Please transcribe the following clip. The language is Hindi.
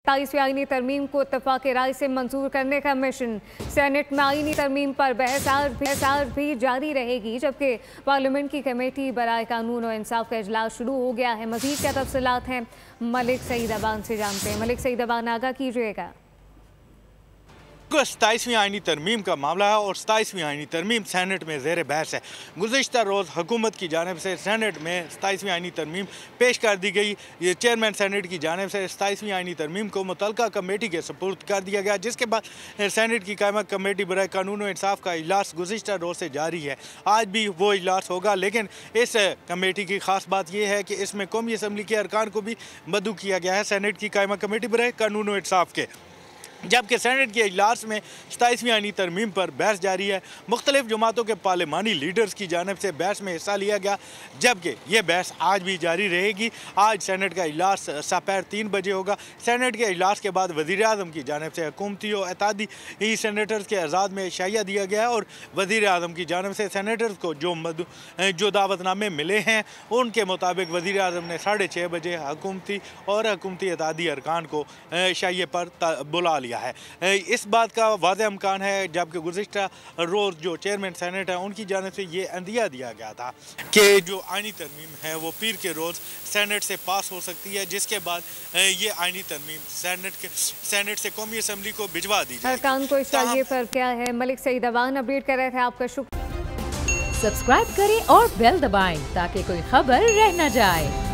27वीं आईनी तरमीम को इत्तफाक राय से मंजूर करने का मिशन। सेनेट में आईनी तरमीम पर बहस आज भी जारी रहेगी, जबकि पार्लियामेंट की कमेटी बराए कानून और इंसाफ का इजलास शुरू हो गया है। मजीद क्या तफसीलात हैं मलिक सईद अबान से जानते हैं। मलिक सईद अबान, आगाह कीजिएगा। 27वीं आईनी तरमीम का मामला है और 27वीं आईनी तरमीम सेनेट में ज़ेर बहस है। गुज़िश्ता रोज़ हुकूमत की जानिब से सेनेट में 27वीं आईनी तरमीम पेश कर दी गई। ये चेयरमैन सेनेट की जानिब से 27वीं आईनी तरमीम को मुतल्लिका कमेटी के सपुर्द कर दिया गया, जिसके बाद सेनेट की कायमा कमेटी बराए कानून और इंसाफ का इजलास गुज़िश्ता रोज़ से जारी है। आज भी वो इजलास होगा, लेकिन इस कमेटी की ख़ास बात यह है कि इसमें कौमी असम्बली के अरकान को भी मदऊ किया गया है, सेनेट की कायमा कमेटी बराए कानून और इंसाफ के। जबकि सेनेट के इजलास में 27वीं आईनी तरमीम पर बहस जारी है। मुख्तलिफ जमातों के पार्लिमानी लीडर्स की जानिब से बहस में हिस्सा लिया गया, जबकि ये बहस आज भी जारी रहेगी। आज सेनेट का इजलास दोपहर 3 बजे होगा। सेनेट के इजलास के बाद वज़ीर आज़म की जानिब से हुकूमती और एतादी सेनेटर्स के आज़ाद में शाइया दिया गया है और वज़ीर आज़म की जानिब से सेनेटर्स को जो दावतनामे मिले हैं उनके मुताबिक वज़ीर आज़म ने 6:30 बजे हुकूमती और हुकूमती एतादी अरकान को शाइये पर बुला लिया है। इस बात का वाज़ेह इम्कान है, जबकि गुज़िश्ता रोज़ जो चेयरमैन सेनेट है उनकी जानिब से ये अंदिया दिया गया था कि जो आईनी तरमीम है वो पीर के रोज़ सेनेट से पास हो सकती है, जिसके बाद ये आईनी तरमीम सेनेट से कौमी असम्बली को भिजवा दी जाएगी। अरकान को इस पर क्या है? मलिक सईद अबान अपडेट कर रहे थे, आपका शुक्रिया। सब्सक्राइब करें और बेल दबाएं ताकि कोई खबर रह न जाए।